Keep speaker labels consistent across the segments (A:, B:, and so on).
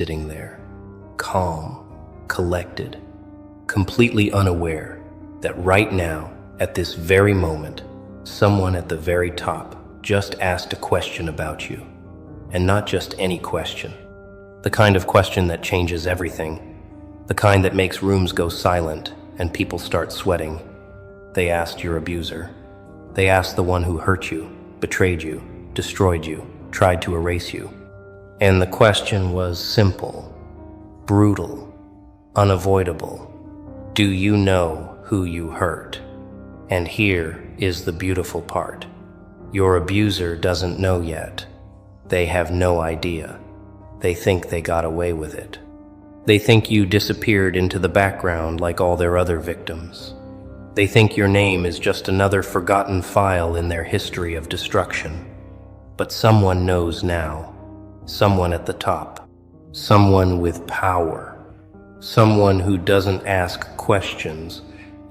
A: sitting there, calm, collected, completely unaware that right now, at this very moment, someone at the very top just asked a question about you. And not just any question. The kind of question that changes everything. The kind that makes rooms go silent and people start sweating. They asked your abuser. They asked the one who hurt you, betrayed you, destroyed you, tried to erase you. And the question was simple, brutal, unavoidable. Do you know who you hurt? And here is the beautiful part. Your abuser doesn't know yet. They have no idea. They think they got away with it. They think you disappeared into the background like all their other victims. They think your name is just another forgotten file in their history of destruction. But someone knows now. Someone at the top. Someone with power. Someone who doesn't ask questions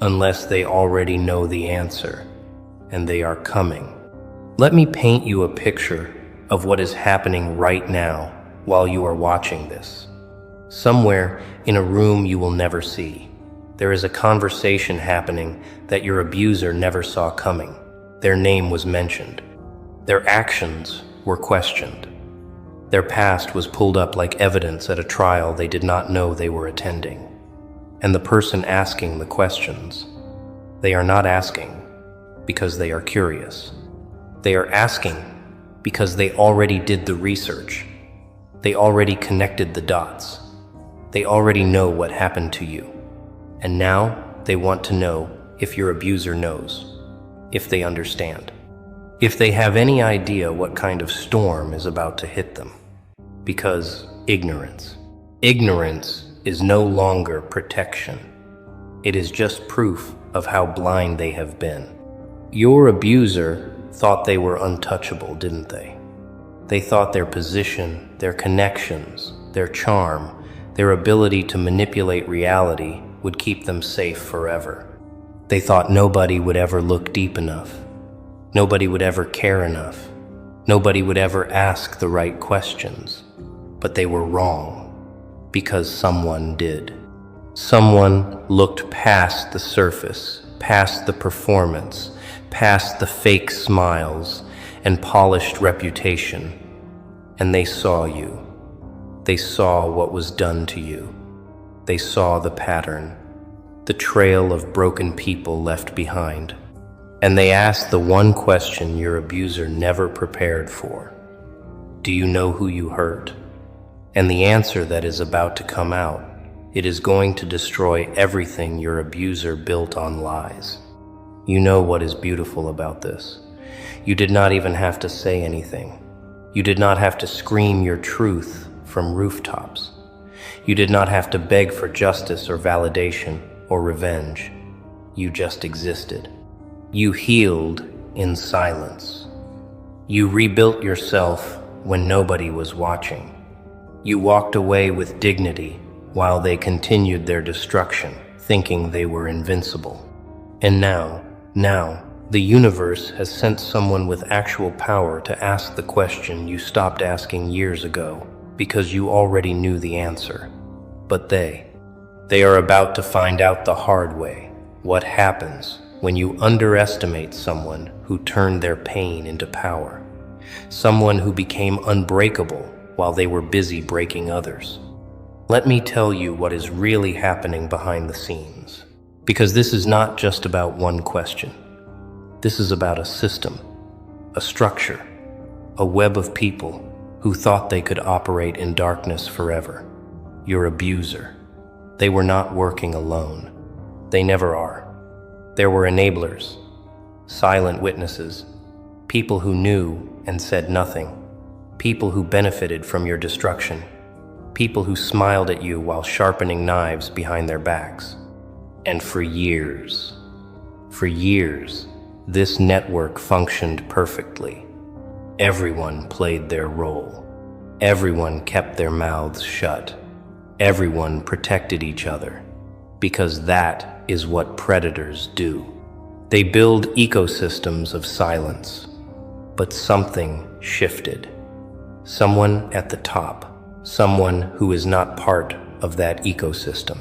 A: unless they already know the answer. And they are coming. Let me paint you a picture of what is happening right now while you are watching this. Somewhere in a room you will never see, there is a conversation happening that your abuser never saw coming. Their name was mentioned. Their actions were questioned. Their past was pulled up like evidence at a trial they did not know they were attending. And the person asking the questions, they are not asking because they are curious. They are asking because they already did the research. They already connected the dots. They already know what happened to you. And now they want to know if your abuser knows, if they understand, if they have any idea what kind of storm is about to hit them. Because ignorance is no longer protection. It is just proof of how blind they have been. Your abuser thought they were untouchable, didn't they? They thought their position, their connections, their charm, their ability to manipulate reality would keep them safe forever. They thought nobody would ever look deep enough. Nobody would ever care enough. Nobody would ever ask the right questions. But they were wrong, because someone did. Someone looked past the surface, past the performance, past the fake smiles and polished reputation, and they saw you. They saw what was done to you. They saw the pattern, the trail of broken people left behind, and they asked the one question your abuser never prepared for. Do you know who you hurt? And the answer that is about to come out, it is going to destroy everything your abuser built on lies. You know what is beautiful about this. You did not even have to say anything. You did not have to scream your truth from rooftops. You did not have to beg for justice or validation or revenge. You just existed. You healed in silence. You rebuilt yourself when nobody was watching. You walked away with dignity while they continued their destruction, thinking they were invincible. And now, the universe has sent someone with actual power to ask the question you stopped asking years ago because you already knew the answer. But they are about to find out the hard way what happens when you underestimate someone who turned their pain into power, someone who became unbreakable while they were busy breaking others. Let me tell you what is really happening behind the scenes. Because this is not just about one question. This is about a system, a structure, a web of people who thought they could operate in darkness forever. Your abuser. They were not working alone. They never are. There were enablers, silent witnesses, people who knew and said nothing, people who benefited from your destruction, people who smiled at you while sharpening knives behind their backs. And for years, this network functioned perfectly. Everyone played their role. Everyone kept their mouths shut. Everyone protected each other, because that is what predators do. They build ecosystems of silence. But something shifted. Someone at the top, someone who is not part of that ecosystem.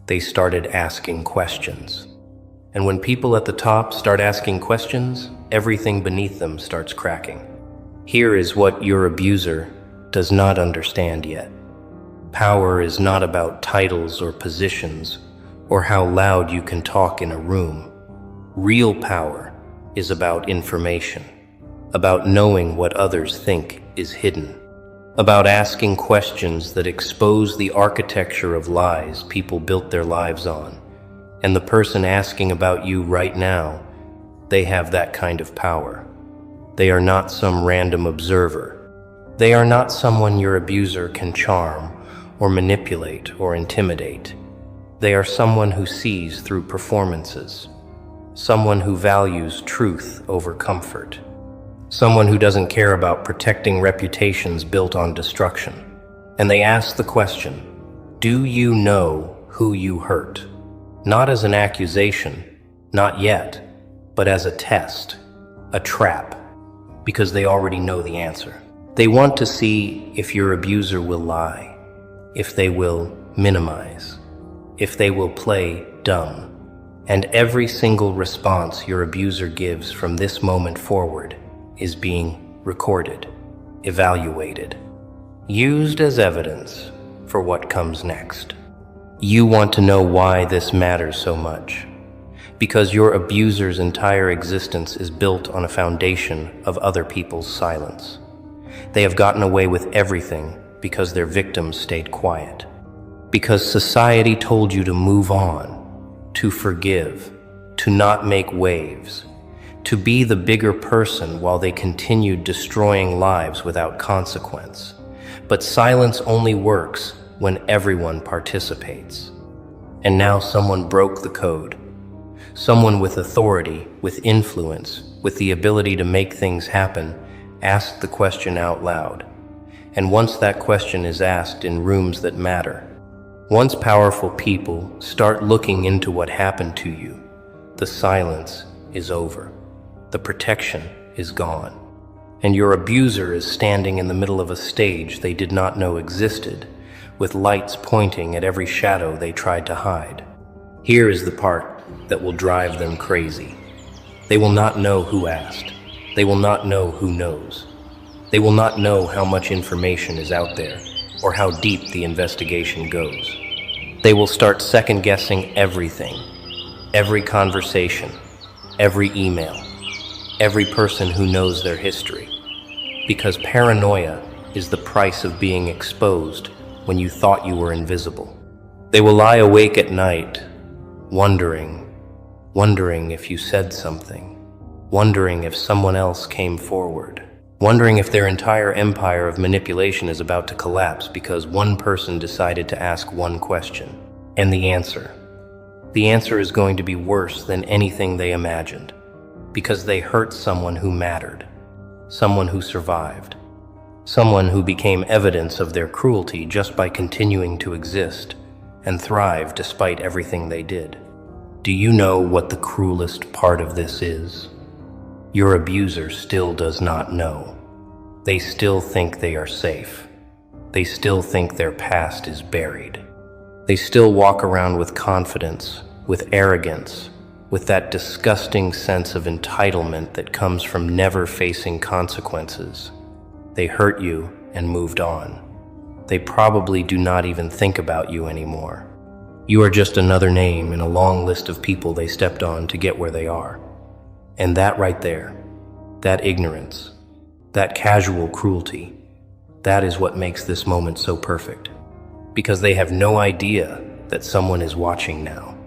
A: They started asking questions. And when people at the top start asking questions, everything beneath them starts cracking. Here is what your abuser does not understand yet. Power is not about titles or positions, or how loud you can talk in a room. Real power is about information, about knowing what others think is hidden, about asking questions that expose the architecture of lies people built their lives on. And the person asking about you right now, they have that kind of power. They are not some random observer. They are not someone your abuser can charm or manipulate or intimidate. They are someone who sees through performances, someone who values truth over comfort, someone who doesn't care about protecting reputations built on destruction. And they ask the question, do you know who you hurt? Not as an accusation, not yet, but as a test, a trap, because they already know the answer. They want to see if your abuser will lie, if they will minimize, if they will play dumb. And every single response your abuser gives from this moment forward is being recorded, evaluated, used as evidence for what comes next. You want to know why this matters so much, because your abuser's entire existence is built on a foundation of other people's silence. They have gotten away with everything because their victims stayed quiet, because society told you to move on, to forgive, to not make waves, to be the bigger person while they continued destroying lives without consequence. But silence only works when everyone participates. And now someone broke the code. Someone with authority, with influence, with the ability to make things happen, asked the question out loud. And once that question is asked in rooms that matter, once powerful people start looking into what happened to you, the silence is over. The protection is gone. And your abuser is standing in the middle of a stage they did not know existed, with lights pointing at every shadow they tried to hide. Here is the part that will drive them crazy. They will not know who asked. They will not know who knows. They will not know how much information is out there, or how deep the investigation goes. They will start second-guessing everything, every conversation, every email, every person who knows their history. Because paranoia is the price of being exposed when you thought you were invisible. They will lie awake at night, wondering if you said something, wondering if someone else came forward, wondering if their entire empire of manipulation is about to collapse because one person decided to ask one question. And the answer is going to be worse than anything they imagined, because they hurt someone who mattered, someone who survived, someone who became evidence of their cruelty just by continuing to exist and thrive despite everything they did. Do you know what the cruelest part of this is? Your abuser still does not know. They still think they are safe. They still think their past is buried. They still walk around with confidence, with arrogance, with that disgusting sense of entitlement that comes from never facing consequences. They hurt you and moved on. They probably do not even think about you anymore. You are just another name in a long list of people they stepped on to get where they are. And that right there, that ignorance, that casual cruelty, that is what makes this moment so perfect. Because they have no idea that someone is watching now.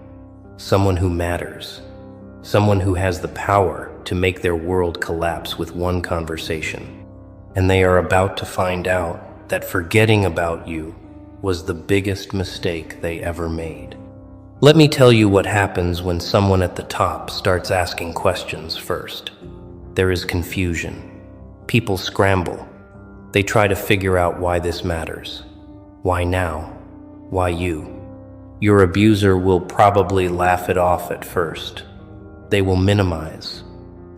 A: Someone who matters. Someone who has the power to make their world collapse with one conversation. And they are about to find out that forgetting about you was the biggest mistake they ever made. Let me tell you what happens when someone at the top starts asking questions first. There is confusion. People scramble. They try to figure out why this matters. Why now? Why you? Your abuser will probably laugh it off at first. They will minimize.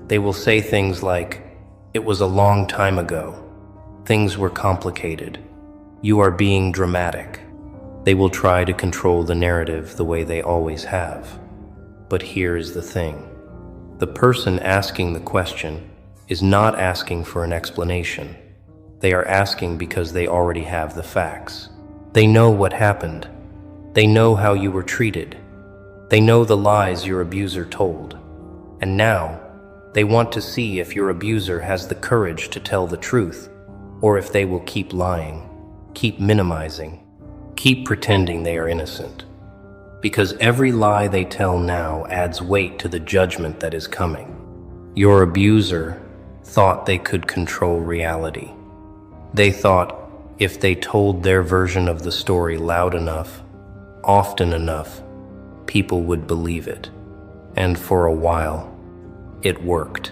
A: They will say things like, "It was a long time ago. Things were complicated. You are being dramatic. They will try to control the narrative the way they always have. But here is the thing. The person asking the question is not asking for an explanation. They are asking because they already have the facts. They know what happened. They know how you were treated. They know the lies your abuser told. And now, they want to see if your abuser has the courage to tell the truth, or if they will keep lying, keep minimizing, keep pretending they are innocent. Because every lie they tell now adds weight to the judgment that is coming. Your abuser thought they could control reality. They thought if they told their version of the story loud enough, often enough, people would believe it. And for a while, it worked.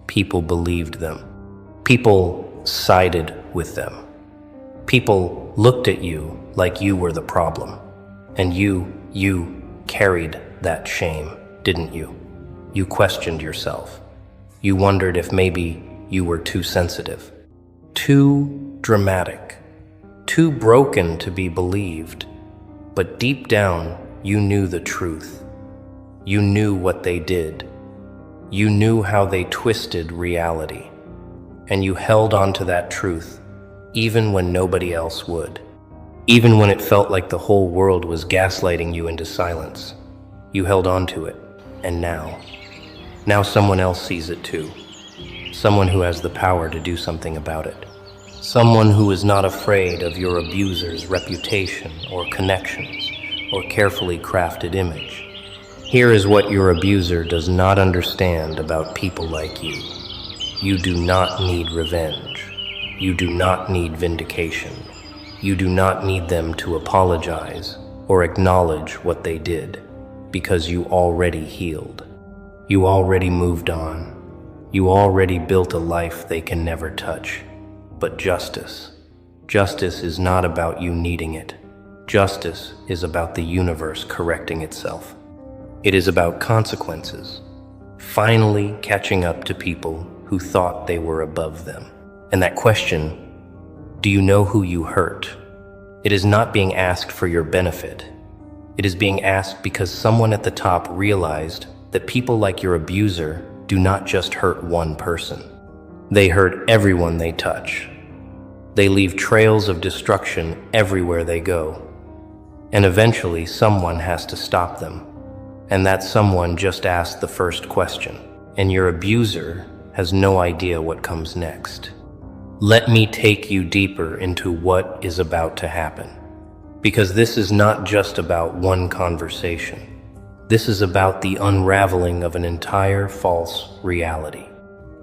A: People believed them. People sided with them. People looked at you like you were the problem. And you carried that shame, didn't you? You questioned yourself. You wondered if maybe you were too sensitive, too dramatic, too broken to be believed. But deep down, you knew the truth. You knew what they did. You knew how they twisted reality. And you held on to that truth, even when nobody else would. Even when it felt like the whole world was gaslighting you into silence, you held on to it. And now someone else sees it too. Someone who has the power to do something about it. Someone who is not afraid of your abuser's reputation or connections or carefully crafted image. Here is what your abuser does not understand about people like you. You do not need revenge. You do not need vindication. You do not need them to apologize or acknowledge what they did, because you already healed. You already moved on. You already built a life they can never touch. But justice is not about you needing it. Justice is about the universe correcting itself. It is about consequences, finally catching up to people who thought they were above them. And that question, do you know who you hurt? It is not being asked for your benefit. It is being asked because someone at the top realized that people like your abuser do not just hurt one person. They hurt everyone they touch. They leave trails of destruction everywhere they go. And eventually someone has to stop them. And that someone just asked the first question. And your abuser has no idea what comes next. Let me take you deeper into what is about to happen. Because this is not just about one conversation. This is about the unraveling of an entire false reality.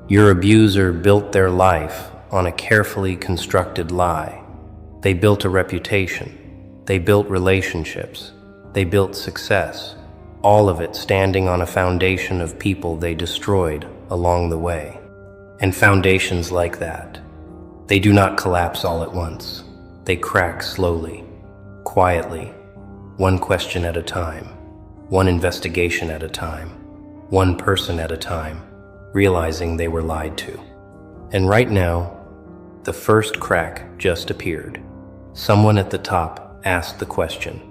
A: Your abuser built their life on a carefully constructed lie. They built a reputation. They built relationships. They built success. All of it standing on a foundation of people they destroyed along the way. And foundations like that, they do not collapse all at once. They crack slowly, quietly, one question at a time, one investigation at a time, one person at a time, realizing they were lied to. And right now, the first crack just appeared. Someone at the top asked the question,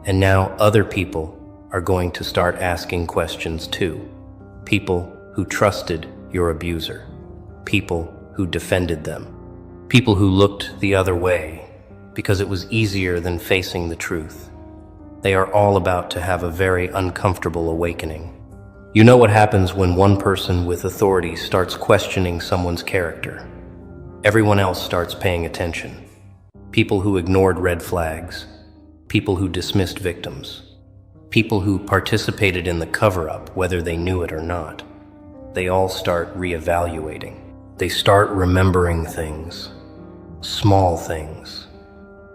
A: and now other people are going to start asking questions too. People who trusted your abuser. People who defended them. People who looked the other way because it was easier than facing the truth. They are all about to have a very uncomfortable awakening. You know what happens when one person with authority starts questioning someone's character. Everyone else starts paying attention. People who ignored red flags. People who dismissed victims. People who participated in the cover-up, whether they knew it or not. They all start reevaluating. They start remembering things. Small things.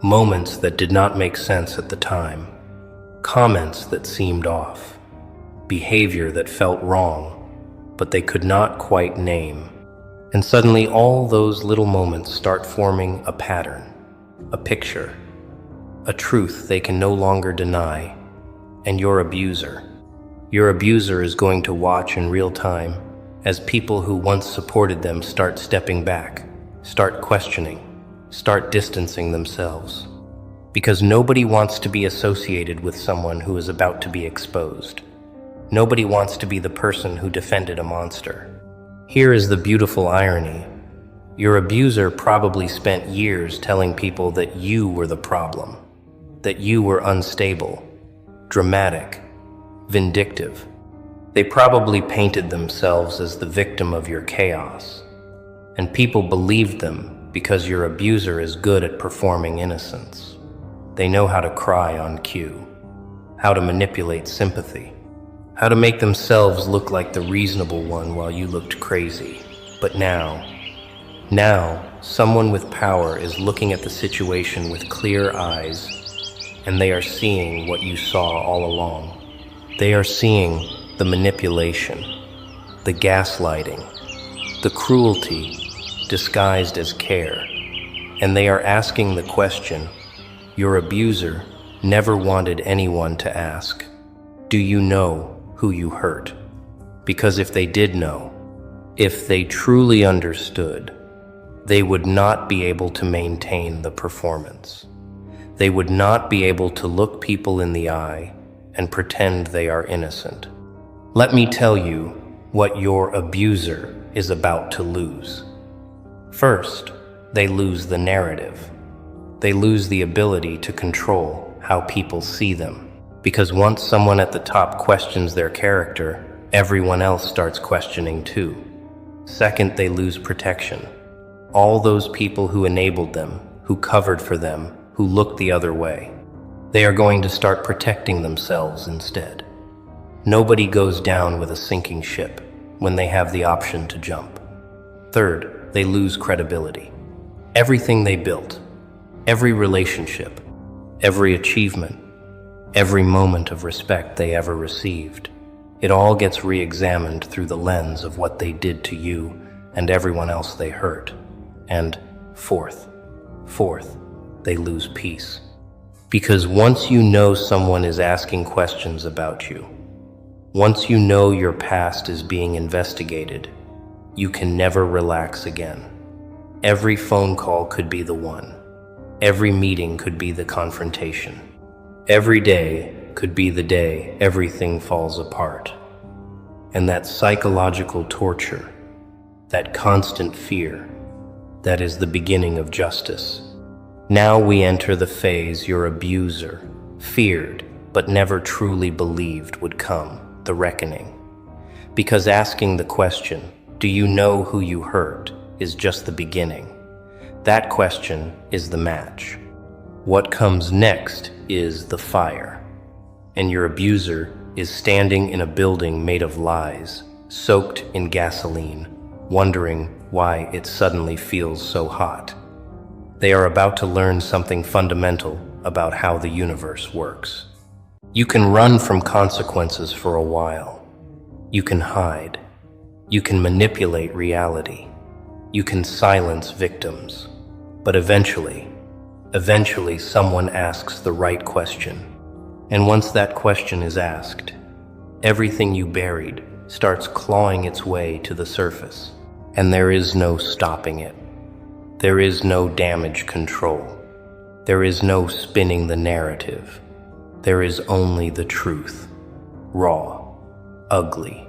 A: Moments that did not make sense at the time. Comments that seemed off. Behavior that felt wrong, but they could not quite name. And suddenly all those little moments start forming a pattern, a picture, a truth they can no longer deny. And your abuser is going to watch in real time as people who once supported them start stepping back, start questioning, start distancing themselves. Because nobody wants to be associated with someone who is about to be exposed. Nobody wants to be the person who defended a monster. Here is the beautiful irony. Your abuser probably spent years telling people that you were the problem, that you were unstable, dramatic, vindictive. They probably painted themselves as the victim of your chaos. And people believed them because your abuser is good at performing innocence. They know how to cry on cue, how to manipulate sympathy, how to make themselves look like the reasonable one while you looked crazy. But now, someone with power is looking at the situation with clear eyes, and they are seeing what you saw all along. They are seeing the manipulation, the gaslighting, the cruelty disguised as care, and they are asking the question your abuser never wanted anyone to ask. Do you know who you hurt? Because if they did know, if they truly understood, they would not be able to maintain the performance. They would not be able to look people in the eye and pretend they are innocent. Let me tell you what your abuser is about to lose. First, they lose the narrative. They lose the ability to control how people see them. Because once someone at the top questions their character, everyone else starts questioning too. Second, they lose protection. All those people who enabled them, who covered for them, who looked the other way, they are going to start protecting themselves instead. Nobody goes down with a sinking ship when they have the option to jump. Third, they lose credibility. Everything they built, every relationship, every achievement, every moment of respect they ever received, it all gets re-examined through the lens of what they did to you and everyone else they hurt. And fourth, they lose peace. Because once you know someone is asking questions about you, once you know your past is being investigated, you can never relax again. Every phone call could be the one. Every meeting could be the confrontation. Every day could be the day everything falls apart. And that psychological torture, that constant fear, that is the beginning of justice. Now we enter the phase your abuser feared but never truly believed would come, the reckoning. Because asking the question, do you know who you hurt, is just the beginning. That question is the match. What comes next is the fire. And your abuser is standing in a building made of lies, soaked in gasoline, wondering why it suddenly feels so hot. They are about to learn something fundamental about how the universe works. You can run from consequences for a while. You can hide. You can manipulate reality. You can silence victims. But eventually someone asks the right question. And once that question is asked, everything you buried starts clawing its way to the surface. And there is no stopping it. There is no damage control. There is no spinning the narrative. There is only the truth. Raw, ugly,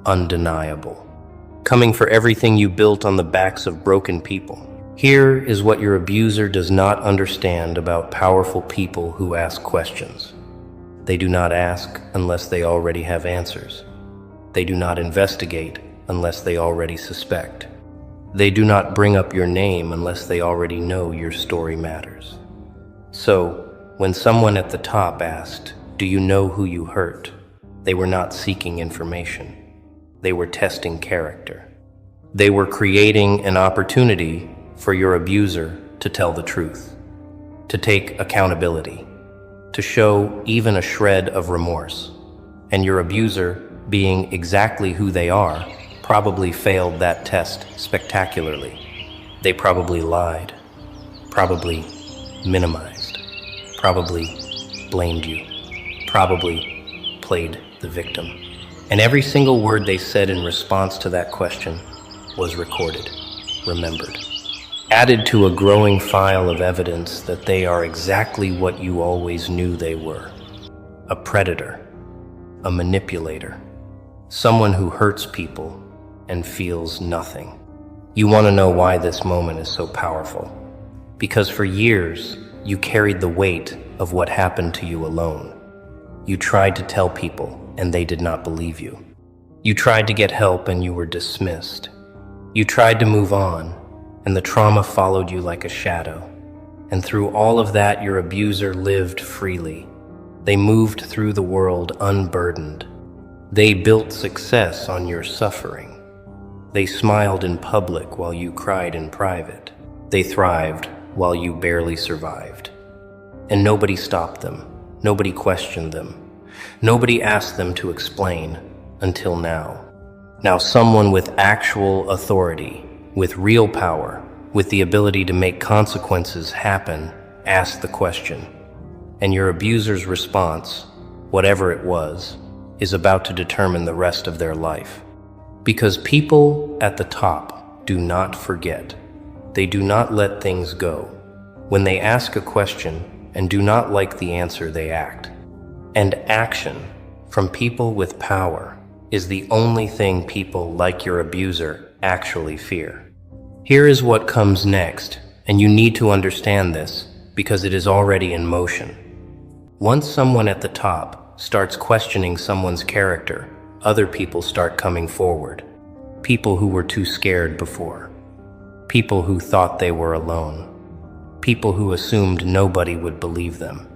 A: undeniable. Coming for everything you built on the backs of broken people. Here is what your abuser does not understand about powerful people who ask questions. They do not ask unless they already have answers. They do not investigate unless they already suspect. They do not bring up your name unless they already know your story matters. So, when someone at the top asked, "Do you know who you hurt?" they were not seeking information. They were testing character. They were creating an opportunity for your abuser to tell the truth, to take accountability, to show even a shred of remorse. And your abuser, being exactly who they are, probably failed that test spectacularly. They probably lied, probably minimized, probably blamed you, probably played the victim. And every single word they said in response to that question was recorded, remembered. added to a growing file of evidence that they are exactly what you always knew they were: a predator, a manipulator, someone who hurts people and feels nothing. You want to know why this moment is so powerful? Because for years, you carried the weight of what happened to you alone. You tried to tell people, and they did not believe you. You tried to get help, and you were dismissed. You tried to move on, and the trauma followed you like a shadow. And through all of that, your abuser lived freely. They moved through the world unburdened. They built success on your suffering. They smiled in public while you cried in private. They thrived while you barely survived. And nobody stopped them. Nobody questioned them. Nobody asked them to explain until now. Now someone with actual authority, with real power, with the ability to make consequences happen, asked the question. And your abuser's response, whatever it was, is about to determine the rest of their life. Because people at the top do not forget. They do not let things go. When they ask a question and do not like the answer, they act. And action from people with power is the only thing people like your abuser actually fear. Here is what comes next, and you need to understand this because it is already in motion. Once someone at the top starts questioning someone's character, other people start coming forward. People who were too scared before. People who thought they were alone. People who assumed nobody would believe them.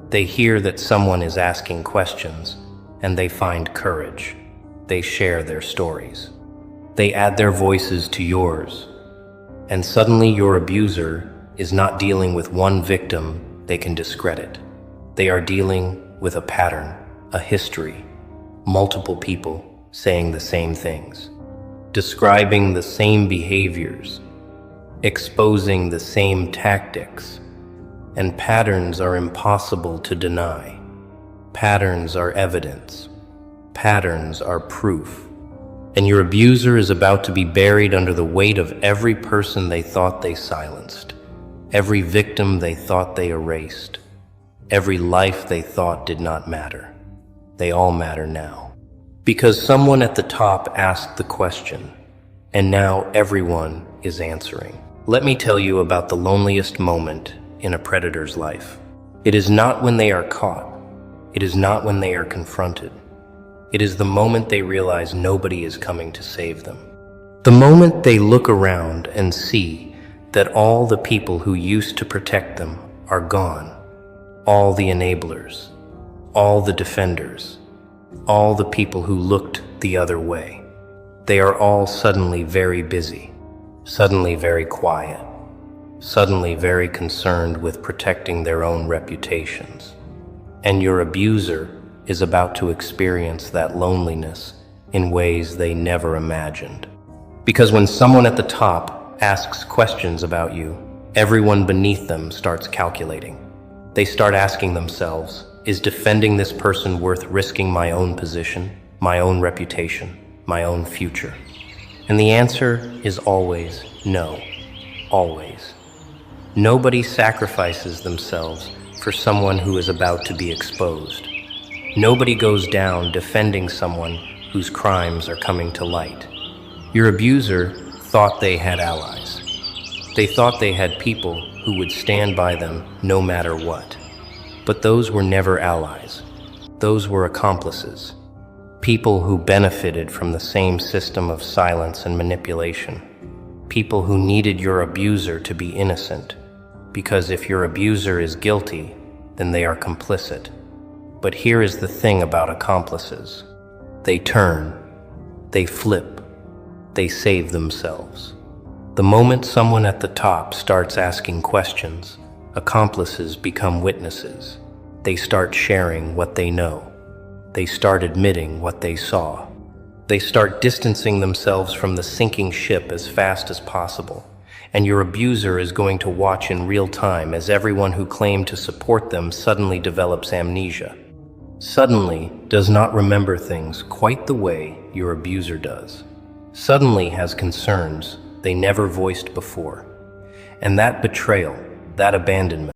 A: They hear that someone is asking questions, and they find courage. They share their stories. They add their voices to yours. And suddenly your abuser is not dealing with one victim they can discredit. They are dealing with a pattern, a history, multiple people saying the same things, describing the same behaviors, exposing the same tactics. And patterns are impossible to deny. Patterns are evidence. Patterns are proof. And your abuser is about to be buried under the weight of every person they thought they silenced, every victim they thought they erased, every life they thought did not matter. They all matter now. Because someone at the top asked the question, and now everyone is answering. Let me tell you about the loneliest moment in a predator's life. It is not when they are caught. It is not when they are confronted. It is the moment they realize nobody is coming to save them. The moment they look around and see that all the people who used to protect them are gone. All the enablers, all the defenders, all the people who looked the other way. They are all suddenly very busy, suddenly very quiet, suddenly very concerned with protecting their own reputations. And your abuser is about to experience that loneliness in ways they never imagined. Because when someone at the top asks questions about you, everyone beneath them starts calculating. They start asking themselves, is defending this person worth risking my own position, my own reputation, my own future? And the answer is always no. Always. Nobody sacrifices themselves for someone who is about to be exposed. Nobody goes down defending someone whose crimes are coming to light. Your abuser thought they had allies. They thought they had people who would stand by them no matter what. But those were never allies. Those were accomplices. People who benefited from the same system of silence and manipulation. People who needed your abuser to be innocent. Because if your abuser is guilty, then they are complicit. But here is the thing about accomplices. They turn, they flip, they save themselves. The moment someone at the top starts asking questions, accomplices become witnesses. They start sharing what they know. They start admitting what they saw. They start distancing themselves from the sinking ship as fast as possible. And your abuser is going to watch in real time as everyone who claimed to support them suddenly develops amnesia. Suddenly does not remember things quite the way your abuser does. Suddenly has concerns they never voiced before. And that betrayal, that abandonment,